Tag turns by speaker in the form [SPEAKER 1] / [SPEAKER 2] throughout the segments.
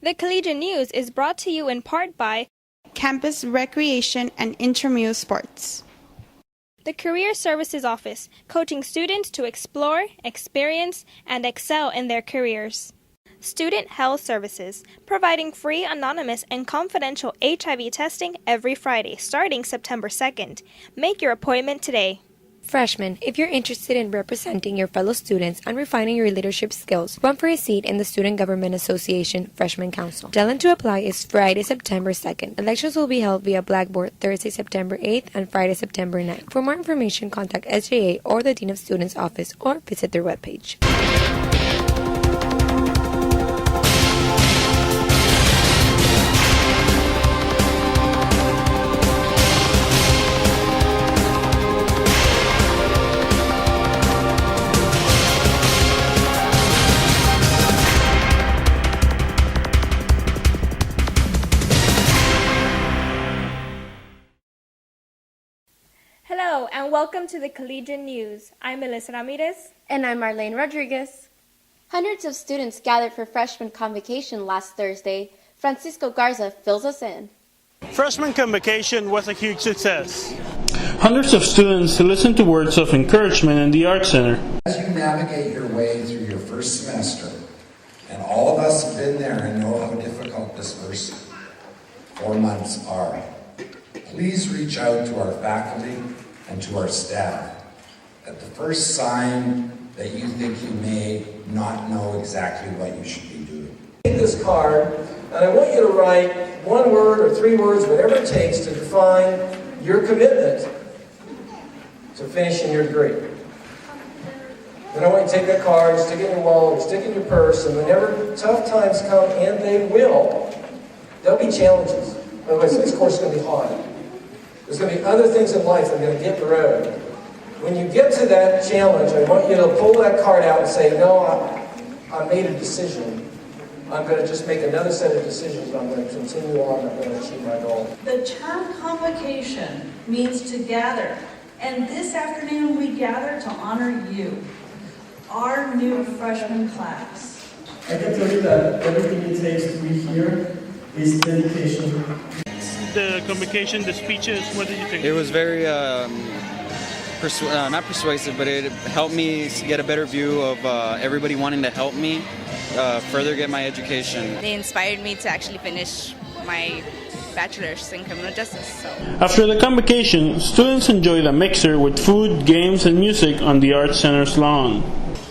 [SPEAKER 1] The Collegian News is brought to you in part by
[SPEAKER 2] Campus Recreation and Intramural Sports.
[SPEAKER 1] the Career Services Office, coaching students to explore, experience, and excel in their careers. Student Health Services, providing free, anonymous, and confidential HIV testing every Friday starting September 2nd. Make your appointment today.
[SPEAKER 3] Freshmen, if you're interested in representing your fellow students and refining your leadership skills, run for a seat in the Student Government Association Freshman Council. Deadline to apply is Friday, September 2nd. Elections will be held via Blackboard Thursday, September 8th and Friday, September 9th. For more information, contact SJA or the Dean of Students office or visit their webpage.
[SPEAKER 1] Hello, and welcome to the Collegian News. I'm Melissa Ramirez.
[SPEAKER 4] And I'm Marlene Rodriguez. Hundreds of students gathered for freshman convocation last Thursday. Francisco Garza fills us in.
[SPEAKER 5] Freshman convocation was a huge success. Hundreds of students listened to words of encouragement in the Arts Center.
[SPEAKER 6] As you navigate your way through your first semester, and all of us have been there and know how difficult this first 4 months are, please reach out to our faculty and to our staff at the first sign that you think you may not know exactly what you should be doing.
[SPEAKER 7] Take this card, and I want you to write 1 word or 3 words, whatever it takes to define your commitment to finishing your degree. Then I want you to take that card, stick it in your wallet, stick it in your purse, and whenever tough times come, and they will, there'll be challenges. Otherwise, this course is going to be hard. There's going to be other things in life that are going to get in the road. When you get to that challenge, I want you to pull that card out and say, no, I made a decision. I'm going to just make another set of decisions. I'm going to continue on. I'm going to achieve my goal.
[SPEAKER 8] The term convocation means to gather. And this afternoon we gather to honor you, our new freshman class.
[SPEAKER 9] I can tell you that everything it takes to be here is dedication.
[SPEAKER 5] The convocation, the speeches, what did you think?
[SPEAKER 10] It was very, not persuasive, but it helped me get a better view of everybody wanting to help me further get my education.
[SPEAKER 11] They inspired me to actually finish my bachelor's in criminal justice. So.
[SPEAKER 5] After the convocation, students enjoyed a mixer with food, games, and music on the Arts Center's lawn.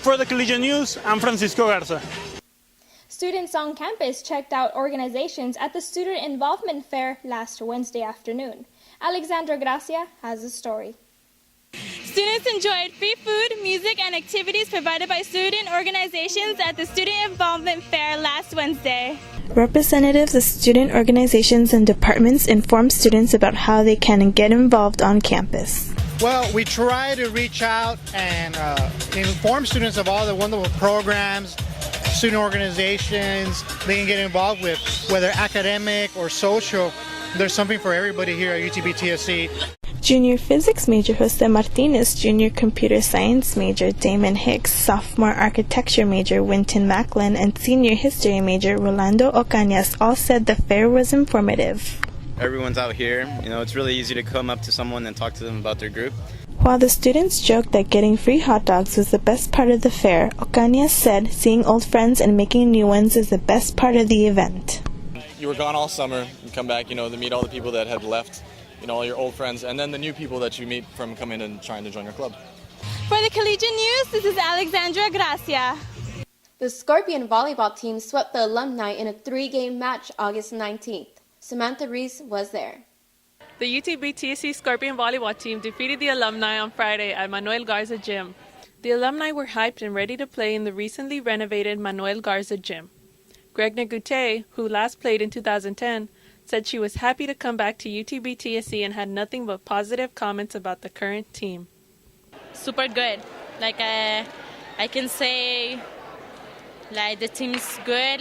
[SPEAKER 5] For the Collegian News, I'm Francisco Garza.
[SPEAKER 1] Students on campus checked out organizations at the Student Involvement Fair last Wednesday afternoon. Alexandra Gracia has the story.
[SPEAKER 12] Students enjoyed free food, music, and activities provided by student organizations at the Student Involvement Fair last Wednesday.
[SPEAKER 2] Representatives of student organizations and departments informed students about how they can get involved on campus.
[SPEAKER 13] Well, we try to reach out and inform students of all the wonderful programs, student organizations they can get involved with, whether academic or social. There's something for everybody here at UTB TSC.
[SPEAKER 2] Junior physics major Jose Martinez, junior computer science major Damon Hicks, sophomore architecture major Winton Macklin, and senior history major Rolando Ocañas all said the fair was informative.
[SPEAKER 10] Everyone's out here. You know, it's really easy to come up to someone and talk to them about their group.
[SPEAKER 2] While the students joked that getting free hot dogs was the best part of the fair, Ocañas said seeing old friends and making new ones is the best part of the event.
[SPEAKER 14] You were gone all summer. You come back, to meet all the people that had left, all your old friends, and then the new people that you meet from coming and trying to join your club.
[SPEAKER 12] For the Collegian News, this is Alexandra Gracia.
[SPEAKER 4] The Scorpion volleyball team swept the alumni in a 3-game match August 19th. Samantha Reese was there.
[SPEAKER 15] The UTB TSC Scorpion volleyball team defeated the alumni on Friday at Manuel Garza Gym. The alumni were hyped and ready to play in the recently renovated Manuel Garza Gym. Gregna Gute, who last played in 2010, said she was happy to come back to UTB TSC and had nothing but positive comments about the current team.
[SPEAKER 12] Super good. I can say, the team's good.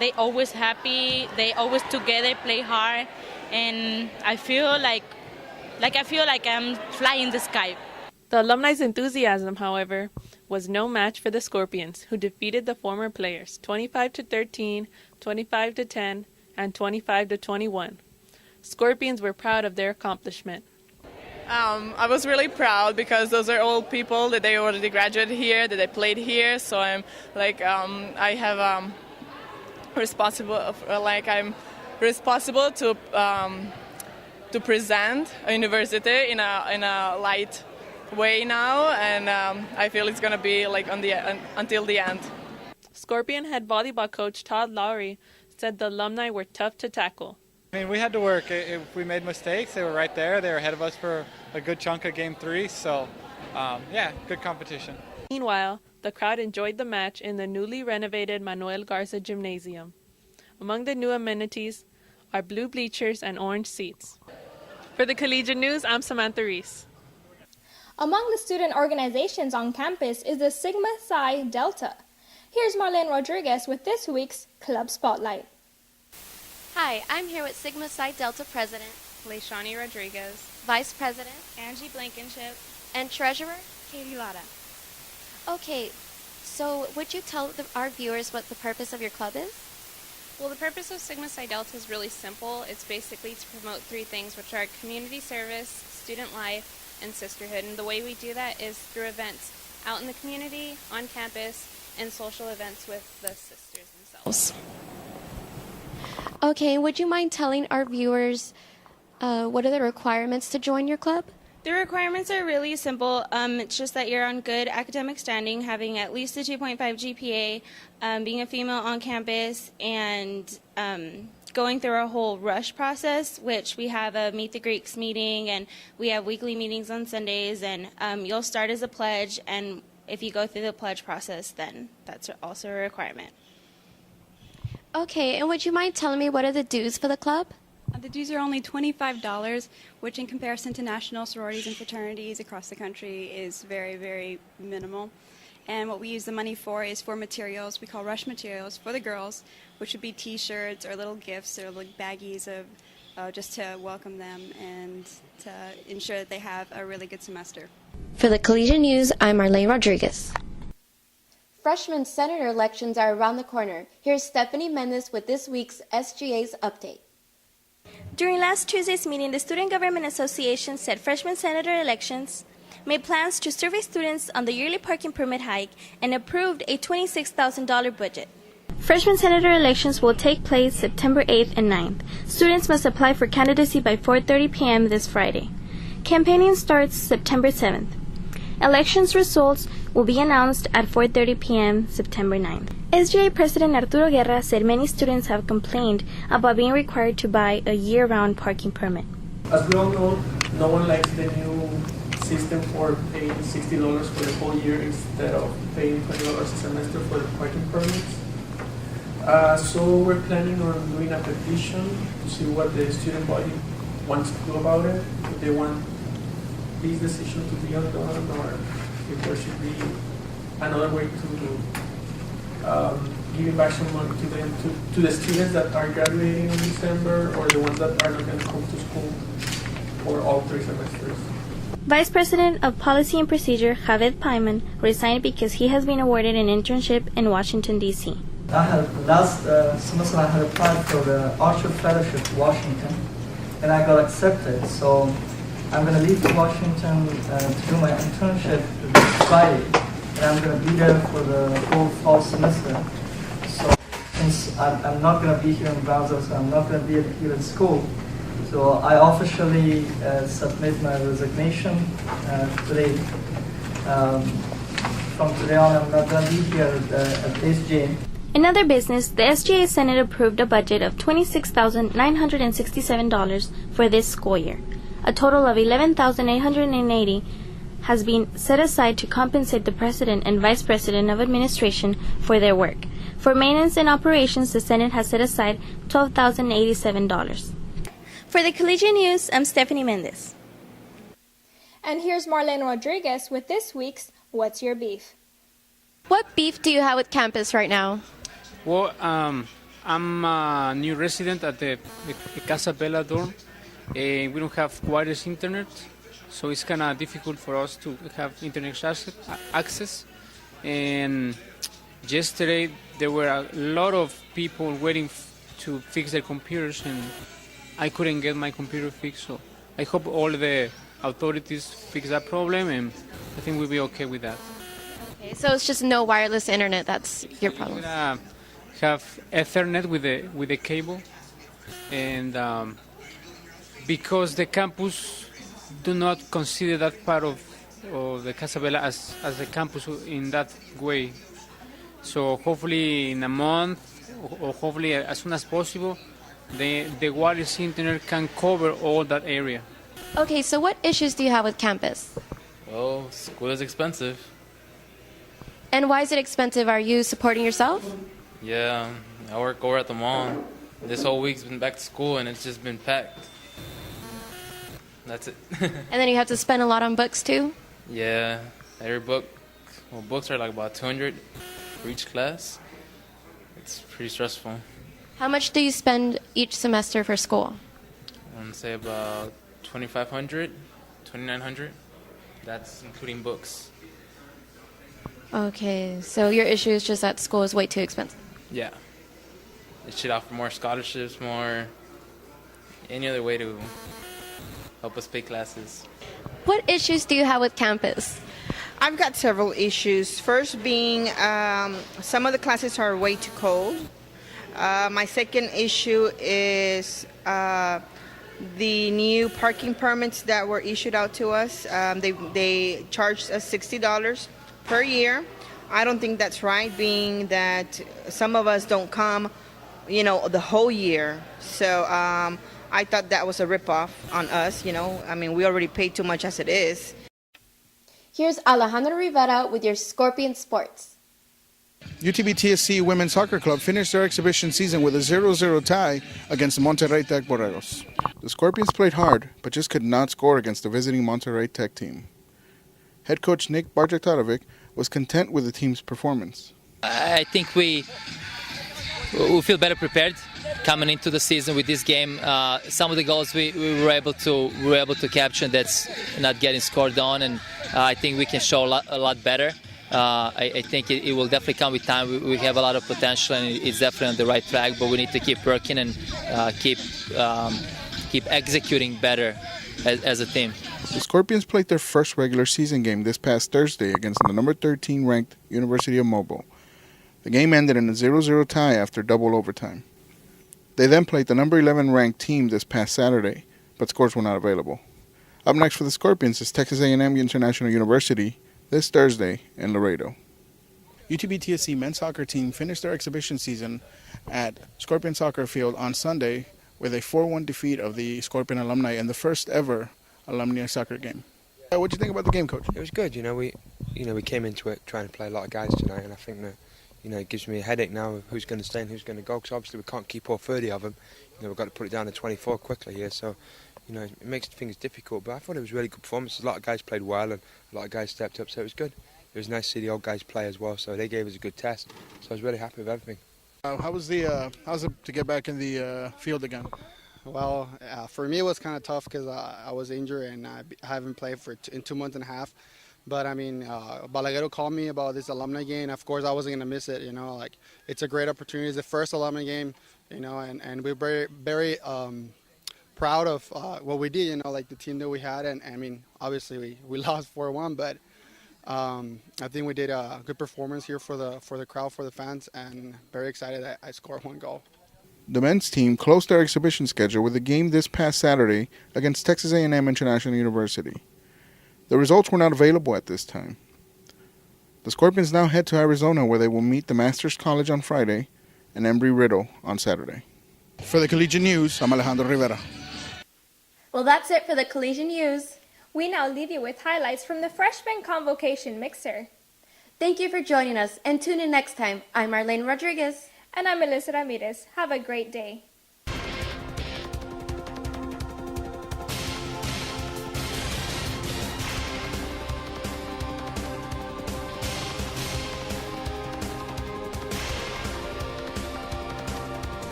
[SPEAKER 12] They always happy. They always together play hard, and I feel like I'm flying the sky.
[SPEAKER 15] The alumni's enthusiasm, however, was no match for the Scorpions, who defeated the former players 25-13, 25-10, and 25-21. Scorpions were proud of their accomplishment.
[SPEAKER 16] I was really proud because those are all people that they already graduated here, that they played here. So I'm like, I have I'm responsible to present a university in a light way now, and I feel it's gonna be like until the end.
[SPEAKER 15] Scorpion head volleyball coach Todd Lowry said the alumni were tough to tackle.
[SPEAKER 17] I mean, we had to work. If we made mistakes, they were right there. They were ahead of us for a good chunk of Game 3. So, yeah, good competition.
[SPEAKER 15] Meanwhile, the crowd enjoyed the match in the newly renovated Manuel Garza Gymnasium. Among the new amenities are blue bleachers and orange seats. For the Collegian News, I'm Samantha Reese.
[SPEAKER 1] Among the student organizations on campus is the Sigma Psi Delta. Here's Marlene Rodriguez with this week's Club Spotlight.
[SPEAKER 4] Hi, I'm here with Sigma Psi Delta President
[SPEAKER 11] Leishani Rodriguez,
[SPEAKER 4] Vice President
[SPEAKER 11] Angie Blankenship,
[SPEAKER 4] and Treasurer
[SPEAKER 11] Katie Lara.
[SPEAKER 4] Okay, so would you tell our viewers what the purpose of your club is?
[SPEAKER 11] Well, the purpose of Sigma Psi Delta is really simple. It's basically to promote three things, which are community service, student life, and sisterhood. And the way we do that is through events out in the community, on campus, and social events with the sisters themselves.
[SPEAKER 4] Okay, would you mind telling our viewers what are the requirements to join your club?
[SPEAKER 1] The requirements are really simple. It's just that you're on good academic standing, having at least a 2.5 GPA, being a female on campus, and going through a whole rush process, which we have a Meet the Greeks meeting, and we have weekly meetings on Sundays, and you'll start as a pledge, and if you go through the pledge process, then that's also a requirement.
[SPEAKER 4] Okay, and would you mind telling me what are the dues for the club?
[SPEAKER 18] The dues are only $25, which in comparison to national sororities and fraternities across the country is very, very minimal. And what we use the money for is for materials we call rush materials for the girls, which would be T-shirts or little gifts or like baggies of just to welcome them and to ensure that they have a really good semester.
[SPEAKER 4] For the Collegian News, I'm Marlene Rodriguez.
[SPEAKER 19] Freshman senator elections are around the corner. Here's Stephanie Mendez with this week's SGA's update.
[SPEAKER 1] During last Tuesday's meeting, the Student Government Association said freshman senator elections made plans to survey students on the yearly parking permit hike and approved a $26,000 budget. Freshman senator elections will take place September 8th and 9th. Students must apply for candidacy by 4:30 p.m. this Friday. Campaigning starts September 7th. Elections results will be announced at 4:30 p.m. September 9th. SGA President Arturo Guerra said many students have complained about being required to buy a year-round parking permit.
[SPEAKER 9] As we all know, no one likes the new system for paying $60 for the whole year instead of paying $20 a semester for the parking permits. So we're planning on doing a petition to see what the student body wants to do about it. If they want this decision to be undone, or if there should be another way to giving back some money to them, to the students that are graduating in December, or the ones that are not going to come to school for all 3 semesters.
[SPEAKER 1] Vice President of Policy and Procedure Javed Paiman resigned because he has been awarded an internship in Washington, D.C.
[SPEAKER 20] Last semester I had applied for the Archer Fellowship in Washington, and I got accepted. So I'm going to leave to Washington to do my internship this Friday, and I'm going to be there for the whole fall semester. So since I'm not going to be here in Brownsville, so I'm not going to be here at school, so I officially submit my resignation today. From today on, I'm not going to be here at SGA.
[SPEAKER 1] In other business, the SGA Senate approved a budget of $26,967 for this school year. A total of $11,880 has been set aside to compensate the President and Vice President of Administration for their work. For maintenance and operations, the Senate has set aside $12,087. For the Collegian News, I'm Stephanie Mendez. And here's Marlene Rodriguez with this week's What's Your Beef?
[SPEAKER 4] What beef do you have with campus right now?
[SPEAKER 21] Well, I'm a new resident at the Casa Bella dorm. We don't have wireless internet, so it's kind of difficult for us to have internet access. And yesterday there were a lot of people waiting to fix their computers, and I couldn't get my computer fixed. So I hope all the authorities fix that problem, and I think we'll be okay with that.
[SPEAKER 4] Okay, so it's just no wireless internet. That's your problem.
[SPEAKER 21] We're gonna have Ethernet with the cable, and because the campus do not consider that part of the Casabella as a campus in that way. So hopefully in a month, or hopefully as soon as possible, the wireless internet can cover all that area.
[SPEAKER 4] Okay, so what issues do you have with campus?
[SPEAKER 3] Well, school is expensive.
[SPEAKER 4] And why is it expensive? Are you supporting yourself?
[SPEAKER 3] Yeah, I work over at the mall. This whole week's been back to school and it's just been packed. That's it.
[SPEAKER 4] And then you have to spend a lot on books too?
[SPEAKER 3] Yeah, every book, well, books are like about 200 for each class. It's pretty stressful.
[SPEAKER 4] How much do you spend each semester for school?
[SPEAKER 3] I want to say about 2,500, 2,900. That's including books.
[SPEAKER 4] Okay, so your issue is just that school is way too expensive.
[SPEAKER 3] Yeah. It should offer more scholarships, any other way to help us pay classes.
[SPEAKER 4] What issues do you have with campus?
[SPEAKER 22] I've got several issues. First being some of the classes are way too cold. My second issue is the new parking permits that were issued out to us. They charged us $60 per year. I don't think that's right, being that some of us don't come, the whole year. So I thought that was a ripoff on us, I mean, we already paid too much as it is.
[SPEAKER 19] Here's Alejandro Rivera with your Scorpion Sports.
[SPEAKER 23] UTB TSC Women's Soccer Club finished their exhibition season with a 0-0 tie against Monterrey Tech Borregos. The Scorpions played hard, but just could not score against the visiting Monterrey Tech team. Head coach Nick Barjektarovic was content with the team's performance.
[SPEAKER 24] I think we feel better prepared coming into the season with this game. Some of the goals we were able to capture that's not getting scored on, and I think we can show a lot better. I think it will definitely come with time. We have a lot of potential, and it's definitely on the right track. But we need to keep working and keep executing better as a team.
[SPEAKER 23] The Scorpions played their first regular season game this past Thursday against the number 13 ranked University of Mobile. The game ended in a 0-0 tie after double overtime. They then played the number 11 ranked team this past Saturday, but scores were not available. Up next for the Scorpions is Texas A&M International University this Thursday in Laredo. UTB TSC men's soccer team finished their exhibition season at Scorpion Soccer Field on Sunday with a 4-1 defeat of the Scorpion alumni in the first ever alumni soccer game. What did you think about the game, Coach?
[SPEAKER 25] It was good. We came into it trying to play a lot of guys tonight, and I think that it gives me a headache now of who's going to stay and who's going to go, because obviously we can't keep all 30 of them. We've got to put it down to 24 quickly here, so it makes things difficult. But I thought it was a really good performance. A lot of guys played well and a lot of guys stepped up, so it was good. It was nice to see the old guys play as well, so they gave us a good test. So I was really happy with everything.
[SPEAKER 23] How's it to get back in the field again?
[SPEAKER 26] Well, for me it was kind of tough because I was injured and I haven't played in 2 months and a half. But I mean, Balaguero called me about this alumni game. Of course, I wasn't gonna miss it. It's a great opportunity. It's the first alumni game, and we're very, very proud of what we did. Like the team that we had. And I mean, obviously we lost 4-1, but I think we did a good performance here for the crowd, for the fans, and very excited that I scored 1 goal.
[SPEAKER 23] The men's team closed their exhibition schedule with a game this past Saturday against Texas A&M International University. The results were not available at this time. The Scorpions now head to Arizona, where they will meet the Masters College on Friday and Embry-Riddle on Saturday. For the Collegian News, I'm Alejandro Rivera.
[SPEAKER 1] Well, that's it for the Collegian News. We now leave you with highlights from the Freshman Convocation Mixer.
[SPEAKER 19] Thank you for joining us, and tune in next time. I'm Marlene Rodriguez.
[SPEAKER 1] And I'm Melissa Ramirez. Have a great day.